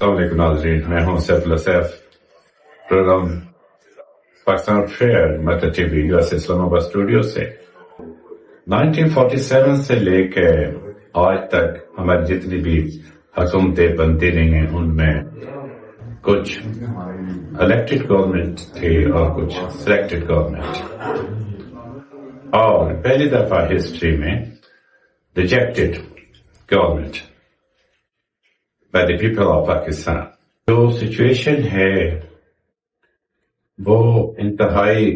السلام علیکم ناظرین، میں ہوں سیف السیف، پروگرام پاکستان فیئر مدر T V U S Islamabad studio سے 1947 سے لے کے آج تک ہماری جتنی بھی حکومتیں بنتی رہی ہیں ان میں کچھ الیکٹڈ گورنمنٹ تھی اور کچھ سلیکٹڈ گورنمنٹ، اور پہلی دفعہ ہسٹری میں rejected government by the people of Pakistan. جو سچویشن ہے وہ انتہائی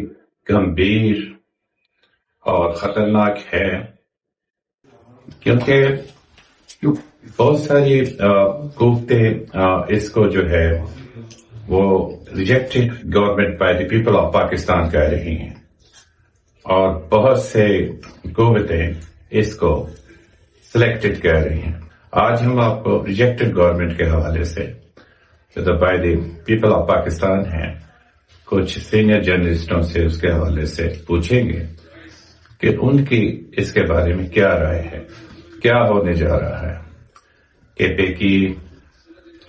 گمبھیر اور خطرناک ہے، کیونکہ بہت ساری قوتیں اس کو جو ہے وہ rejected government by the people of Pakistan کہہ رہی ہیں، اور بہت سے قوتیں اس کو سلیکٹڈ کہہ رہی ہیں۔ آج ہم آپ کو ریجیکٹڈ گورنمنٹ کے حوالے سے جو by the people of Pakistan ہیں، کچھ سینئر جرنلسٹوں سے اس کے حوالے سے پوچھیں گے کہ ان کی اس کے بارے میں کیا رائے ہے، کیا ہونے جا رہا ہے کہ پی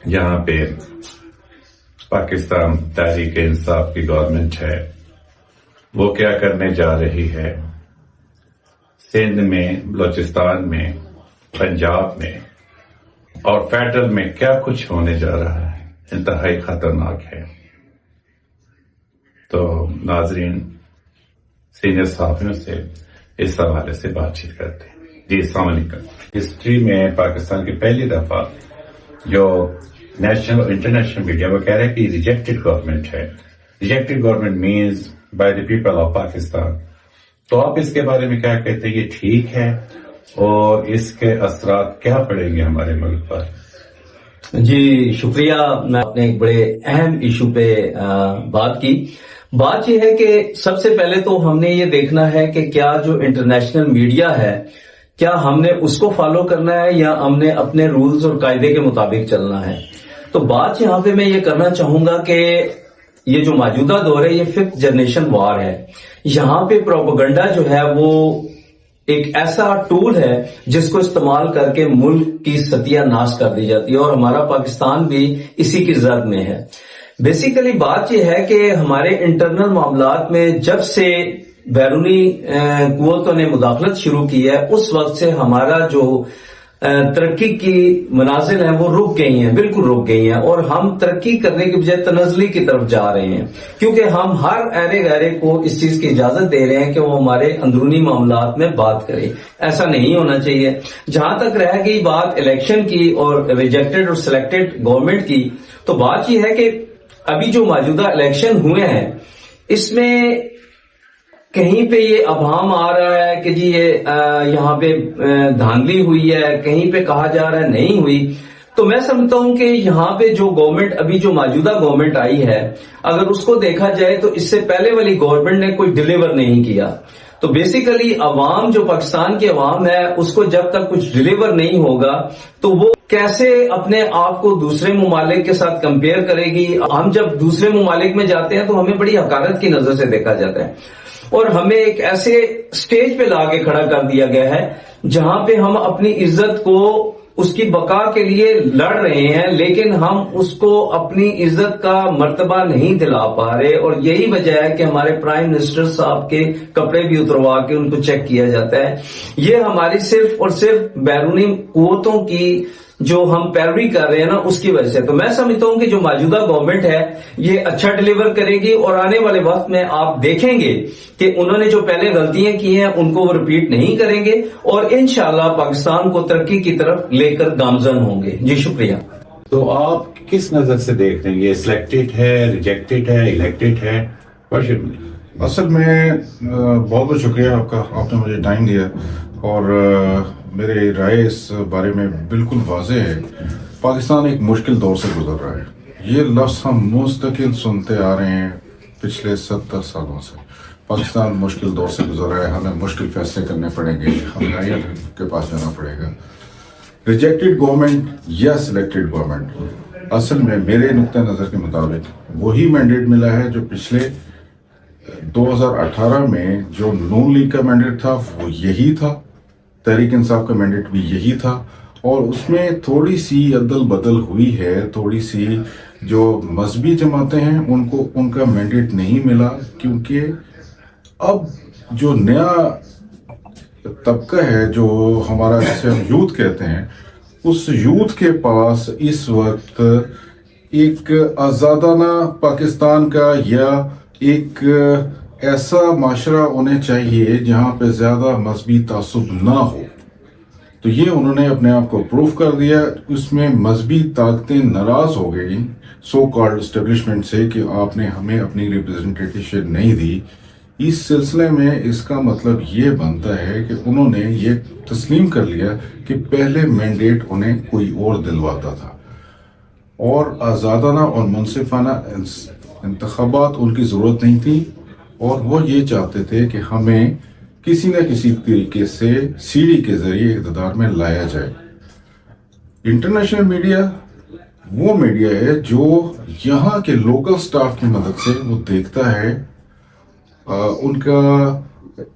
جہاں پہ پاکستان تحریک انصاف کی گورنمنٹ ہے وہ کیا کرنے جا رہی ہے، سندھ میں، بلوچستان میں، پنجاب میں اور فیڈرل میں کیا کچھ ہونے جا رہا ہے، انتہائی خطرناک ہے۔ تو ناظرین سینئر صحافیوں سے اس حوالے سے بات چیت کرتے ہیں۔ جی السلام علیکم۔ ہسٹری میں پاکستان کی پہلی دفعہ جو نیشنل اور انٹرنیشنل میڈیا وہ کہہ رہے ہیں کہ ریجیکٹڈ گورنمنٹ ہے، rejected government means by the people of Pakistan. تو آپ اس کے بارے میں کیا کہتے ہیں، یہ ٹھیک ہے اور اس کے اثرات کیا پڑیں گے ہمارے ملک پر؟ جی شکریہ، میں آپ نے ایک بڑے اہم ایشو پہ بات کی۔ بات یہ ہے کہ سب سے پہلے تو ہم نے یہ دیکھنا ہے کہ کیا جو انٹرنیشنل میڈیا ہے کیا ہم نے اس کو فالو کرنا ہے یا ہم نے اپنے رولز اور قاعدے کے مطابق چلنا ہے۔ تو بات یہاں پہ میں یہ کرنا چاہوں گا کہ یہ جو موجودہ دور ہے یہ 5th جنریشن وار ہے۔ یہاں پہ پروپیگنڈا جو ہے وہ ایک ایسا ٹول ہے جس کو استعمال کر کے ملک کی ستیہ ناش کر دی جاتی ہے، اور ہمارا پاکستان بھی اسی کی زد میں ہے۔ بیسیکلی بات یہ ہے کہ ہمارے انٹرنل معاملات میں جب سے بیرونی قوتوں نے مداخلت شروع کی ہے اس وقت سے ہمارا جو ترقی کی منازل ہیں وہ رک گئی ہیں، بالکل رک گئی ہیں، اور ہم ترقی کرنے کے بجائے تنزلی کی طرف جا رہے ہیں، کیونکہ ہم ہر ایرے غیرے کو اس چیز کی اجازت دے رہے ہیں کہ وہ ہمارے اندرونی معاملات میں بات کرے۔ ایسا نہیں ہونا چاہیے۔ جہاں تک رہ گئی بات الیکشن کی اور ریجیکٹڈ اور سلیکٹڈ گورنمنٹ کی، تو بات یہ ہے کہ ابھی جو موجودہ الیکشن ہوئے ہیں اس میں کہیں پہ یہ ابہام آ رہا ہے کہ جی یہ یہاں پہ دھاندلی ہوئی ہے، کہیں پہ کہا جا رہا ہے نہیں ہوئی۔ تو میں سمجھتا ہوں کہ یہاں پہ جو گورنمنٹ ابھی جو موجودہ گورنمنٹ آئی ہے اگر اس کو دیکھا جائے تو اس سے پہلے والی گورنمنٹ نے کوئی ڈیلیور نہیں کیا۔ تو بیسیکلی عوام جو پاکستان کی عوام ہے اس کو جب تک کچھ ڈیلیور نہیں ہوگا تو وہ کیسے اپنے آپ کو دوسرے ممالک کے ساتھ کمپیئر کرے گی۔ ہم جب دوسرے ممالک میں جاتے ہیں تو ہمیں بڑی حقارت کی نظر سے دیکھا جاتا ہے، اور ہمیں ایک ایسے سٹیج پہ لا کے کھڑا کر دیا گیا ہے جہاں پہ ہم اپنی عزت کو اس کی بقا کے لیے لڑ رہے ہیں، لیکن ہم اس کو اپنی عزت کا مرتبہ نہیں دلا پا رہے، اور یہی وجہ ہے کہ ہمارے پرائم منسٹر صاحب کے کپڑے بھی اتروا کے ان کو چیک کیا جاتا ہے۔ یہ ہماری صرف اور صرف بیرونی قوتوں کی جو ہم پیروی کر رہے ہیں نا اس کی وجہ سے۔ تو میں سمجھتا ہوں کہ جو موجودہ گورنمنٹ ہے یہ اچھا ڈیلیور کرے گی، اور آنے والے وقت میں آپ دیکھیں گے کہ انہوں نے جو پہلے غلطیاں کی ہیں ان کو وہ ریپیٹ نہیں کریں گے، اور انشاءاللہ پاکستان کو ترقی کی طرف لے کر گامزن ہوں گے۔ جی شکریہ۔ تو آپ کس نظر سے دیکھ رہے ہیں، یہ سلیکٹڈ ہے، ریجیکٹڈ ہے، الیکٹڈ ہے؟ اصل میں بہت بہت شکریہ آپ کا، آپ نے مجھے ٹائم دیا، اور میری رائے اس بارے میں بالکل واضح ہے۔ پاکستان ایک مشکل دور سے گزر رہا ہے، یہ لفظ ہم مستقل سنتے آ رہے ہیں پچھلے 70 سالوں سے۔ پاکستان مشکل دور سے گزر رہا ہے، ہمیں مشکل فیصلے کرنے پڑیں گے، ہمیں کے پاس جانا پڑے گا۔ ریجیکٹڈ گورنمنٹ یا سلیکٹڈ گورنمنٹ، اصل میں میرے نقطہ نظر کے مطابق وہی مینڈیٹ ملا ہے جو پچھلے 2018 میں جو نون لیگ کا مینڈیٹ تھا وہ یہی تھا، تحریک انصاف کا مینڈیٹ بھی یہی تھا، اور اس میں تھوڑی سی عدل بدل ہوئی ہے. تھوڑی سی جو مذہبی جماعتیں ہیں ان کا مینڈیٹ نہیں ملا، کیونکہ اب جو نیا طبقہ ہے جو ہمارا جسے ہم یوتھ کہتے ہیں، اس یوتھ کے پاس اس وقت ایک آزادانہ پاکستان کا یا ایک ایسا معاشرہ انہیں چاہیے جہاں پہ زیادہ مذہبی تعصب نہ ہو. تو یہ انہوں نے اپنے آپ کو پروف کر دیا. اس میں مذہبی طاقتیں ناراض ہو گئی سو کالڈ اسٹیبلشمنٹ سے کہ آپ نے ہمیں اپنی ریپرزنٹیشن نہیں دی. اس سلسلے میں اس کا مطلب یہ بنتا ہے کہ انہوں نے یہ تسلیم کر لیا کہ پہلے مینڈیٹ انہیں کوئی اور دلواتا تھا، اور آزادانہ اور منصفانہ انتخابات ان کی ضرورت نہیں تھی، اور وہ یہ چاہتے تھے کہ ہمیں کسی نہ کسی طریقے سے سیڑھی کے ذریعے اقتدار میں لایا جائے. انٹرنیشنل میڈیا وہ میڈیا ہے جو یہاں کے لوکل سٹاف کی مدد سے وہ دیکھتا ہے. ان کا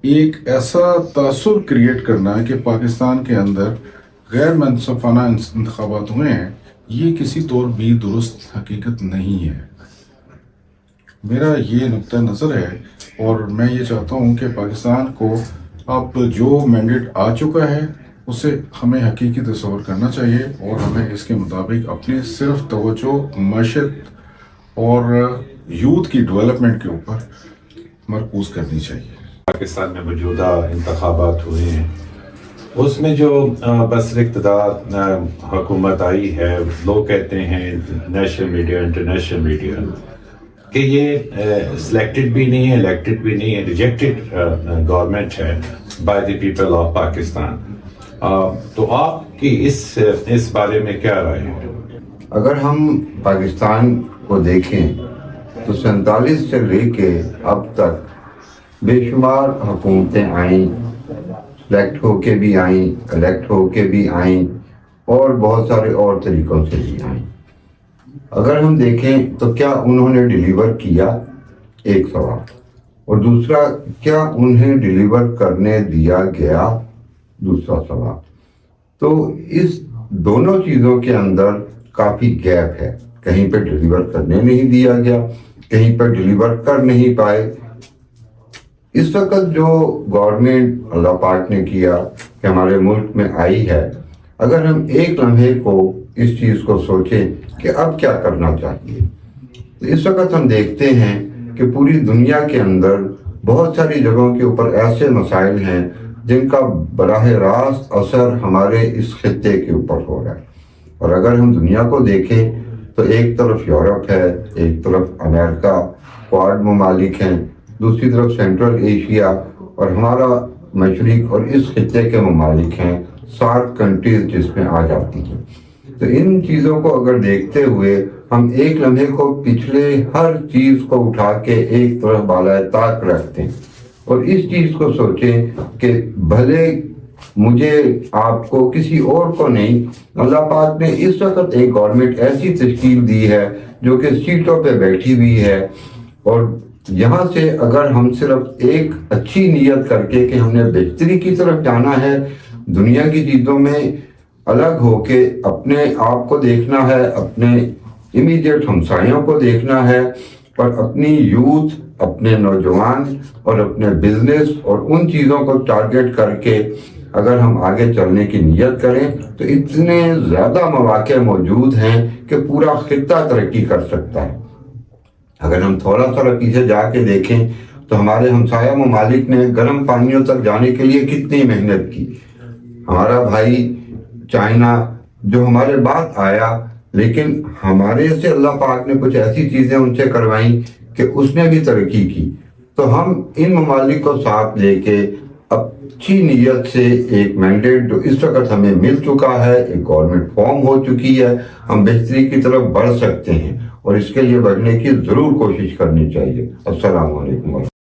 ایک ایسا تاثر کریٹ کرنا ہے کہ پاکستان کے اندر غیر منصفانہ انتخابات ہوئے ہیں، یہ کسی طور بھی درست حقیقت نہیں ہے. میرا یہ نقطہ نظر ہے، اور میں یہ چاہتا ہوں کہ پاکستان کو اب جو مینڈیٹ آ چکا ہے اسے ہمیں حقیقی تصور کرنا چاہیے، اور ہمیں اس کے مطابق اپنی صرف توجہ معیشت اور یوتھ کی ڈیولپمنٹ کے اوپر مرکوز کرنی چاہیے. پاکستان میں موجودہ انتخابات ہوئے ہیں، اس میں جو بصر اقتدار حکومت آئی ہے، لوگ کہتے ہیں نیشنل میڈیا انٹرنیشنل میڈیا کہ یہ سلیکٹڈ بھی نہیں ہے، الیکٹڈ بھی نہیں ہے، ریجیکٹڈ گورنمنٹ ہے by the people of Pakistan. تو آپ کی اس بارے میں کیا رائے ہے؟ اگر ہم پاکستان کو دیکھیں تو 47 سے لے کے اب تک بے شمار حکومتیں آئیں، سلیکٹ ہو کے بھی آئیں، الیکٹ ہو کے بھی آئیں، اور بہت سارے اور طریقوں سے بھی آئیں. اگر ہم دیکھیں تو کیا انہوں نے ڈیلیور کیا؟ ایک سوال. اور دوسرا، کیا انہیں ڈیلیور کرنے دیا گیا؟ دوسرا سوال. تو اس دونوں چیزوں کے اندر کافی گیپ ہے. کہیں پہ ڈیلیور کرنے نہیں دیا گیا، کہیں پر ڈیلیور کر نہیں پائے. اس وقت جو گورنمنٹ اللہ پاک نے کیا کہ ہمارے ملک میں آئی ہے، اگر ہم ایک لمحے کو اس چیز کو سوچیں کہ اب کیا کرنا چاہیے، تو اس وقت ہم دیکھتے ہیں کہ پوری دنیا کے اندر بہت ساری جگہوں کے اوپر ایسے مسائل ہیں جن کا براہ راست اثر ہمارے اس خطے کے اوپر ہو رہا ہے. اور اگر ہم دنیا کو دیکھیں تو ایک طرف یورپ ہے، ایک طرف امریکہ، کوارڈ ممالک ہیں، دوسری طرف سینٹرل ایشیا، اور ہمارا مشرق اور اس خطے کے ممالک ہیں، سارک کنٹریز جس میں آ جاتی ہیں. تو ان چیزوں کو اگر دیکھتے ہوئے ہم ایک لمحے کو پچھلے ہر چیز کو اٹھا کے ایک طرف بالائے طاق رکھتے ہیں اور اس چیز کو سوچیں کہ بھلے مجھے، آپ کو، کسی اور کو نہیں، اللہ پاک نے اس وقت ایک گورنمنٹ ایسی تشکیل دی ہے جو کہ سیٹوں پہ بیٹھی ہوئی ہے، اور یہاں سے اگر ہم صرف ایک اچھی نیت کر کے کہ ہم نے بہتری کی طرف جانا ہے، دنیا کی چیزوں میں الگ ہو کے اپنے آپ کو دیکھنا ہے، اپنے امیڈیٹ ہمسایوں کو دیکھنا ہے، اور اپنی یوتھ، اپنے نوجوان اور اپنے بزنس اور ان چیزوں کو ٹارگٹ کر کے اگر ہم آگے چلنے کی نیت کریں تو اتنے زیادہ مواقع موجود ہیں کہ پورا خطہ ترقی کر سکتا ہے. اگر ہم تھوڑا تھوڑا پیچھے جا کے دیکھیں تو ہمارے ہمسایہ ممالک نے گرم پانیوں تک جانے کے لیے کتنی محنت کی. ہمارا بھائی چائنا جو ہمارے بعد آیا، لیکن ہمارے سے اللہ پاک نے کچھ ایسی چیزیں ان سے کروائیں کہ اس نے بھی ترقی کی. تو ہم ان ممالک کو ساتھ لے کے اچھی نیت سے ایک مینڈیٹ جو اس وقت ہمیں مل چکا ہے، ایک گورنمنٹ فارم ہو چکی ہے، ہم بہتری کی طرف بڑھ سکتے ہیں، اور اس کے لیے بڑھنے کی ضرور کوشش کرنی چاہیے. السلام علیکم.